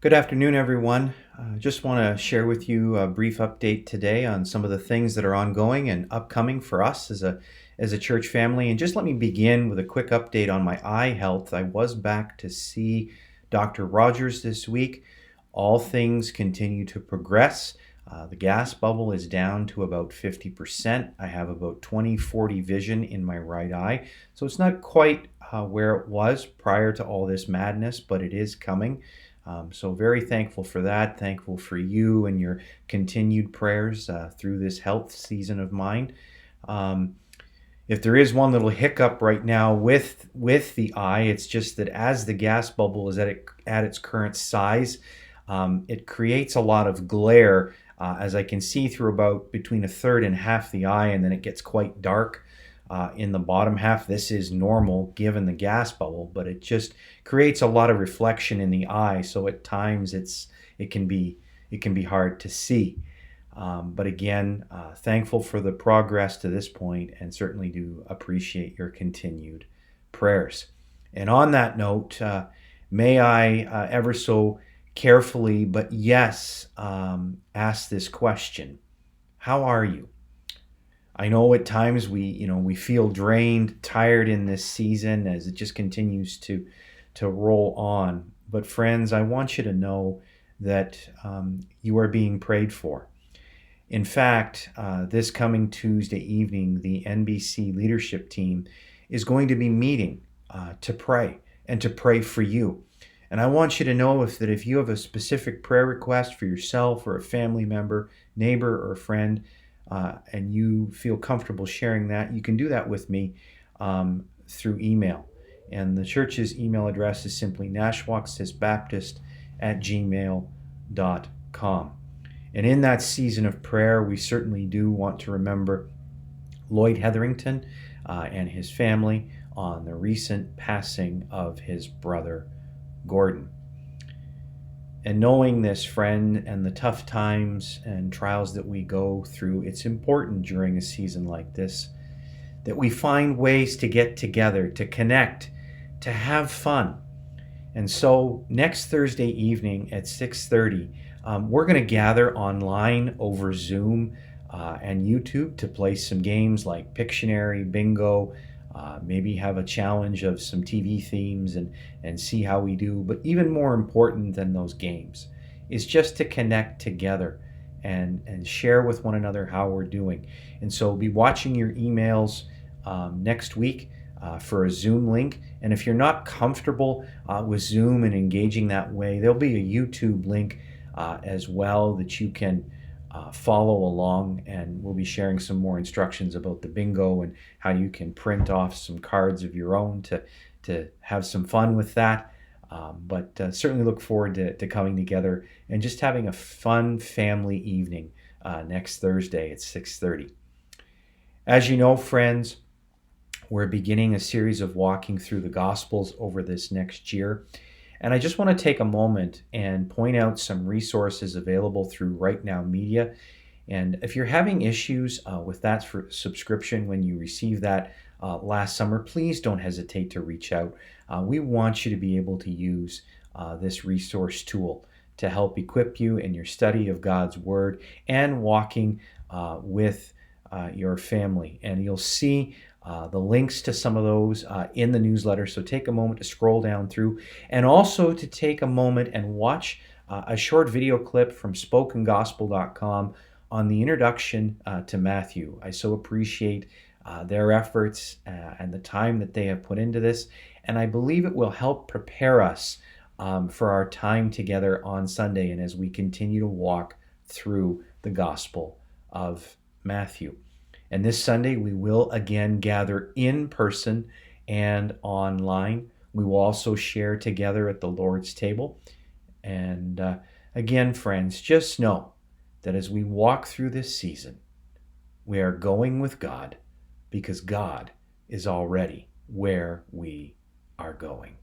Good afternoon, everyone. Just want to share with you a brief update today on some of the things that are ongoing and upcoming for us as a church family. And just let me begin with a quick update on my eye health. I was back to see Dr. Rogers this week. All things continue to progress. The gas bubble is down to about 50%. I have about 20/40 vision in my right eye. So it's not quite where it was prior to all this madness, but it is coming. So very thankful for that. Thankful for you and your continued prayers through this health season of mine. Um, if there is one little hiccup right now with the eye, it's just that as the gas bubble is at its current size, it creates a lot of glare, as I can see through about between a third and half the eye, and then it gets quite dark in the bottom half. This is normal given the gas bubble, but it just creates a lot of reflection in the eye. So at times it can be hard to see. But again, thankful for the progress to this point, and certainly do appreciate your continued prayers. And on that note, may I ever so carefully, but yes, ask this question: how are you? I know at times we feel drained, tired in this season as it just continues to roll on. But friends, I want you to know that you are being prayed for. In fact, this coming Tuesday evening, the NBC leadership team is going to be meeting to pray and to pray for you. And I want you to know if you have a specific prayer request for yourself or a family member, neighbor, or friend, and you feel comfortable sharing that, you can do that with me through email. And the church's email address is simply nashwaaksaysbaptist@gmail.com. And in that season of prayer, we certainly do want to remember Lloyd Hetherington and his family on the recent passing of his brother, Gordon. And knowing this, friend, and the tough times and trials that we go through, it's important during a season like this that we find ways to get together, to connect, to have fun. And so next Thursday evening at 6:30, we're going to gather online over Zoom and YouTube to play some games like Pictionary, Bingo, maybe have a challenge of some TV themes and see how we do. But even more important than those games is just to connect together and share with one another how we're doing. And so be watching your emails next week for a Zoom link. And if you're not comfortable with Zoom and engaging that way, there'll be a YouTube link as well that you can follow along, and we'll be sharing some more instructions about the bingo and how you can print off some cards of your own to have some fun with that. But certainly look forward to coming together and just having a fun family evening next Thursday at 6:30. As you know, friends, we're beginning a series of walking through the Gospels over this next year. And I just want to take a moment and point out some resources available through Right Now Media. And if you're having issues with that for subscription when you received that last summer, please don't hesitate to reach out. We want you to be able to use this resource tool to help equip you in your study of God's Word and walking with your family. And you'll see the links to some of those in the newsletter. So take a moment to scroll down through, and also to take a moment and watch a short video clip from spokengospel.com on the introduction to Matthew. I so appreciate their efforts and the time that they have put into this, and I believe it will help prepare us for our time together on Sunday and as we continue to walk through the Gospel of Matthew. And this Sunday, we will again gather in person and online. We will also share together at the Lord's table. And again, friends, just know that as we walk through this season, we are going with God because God is already where we are going.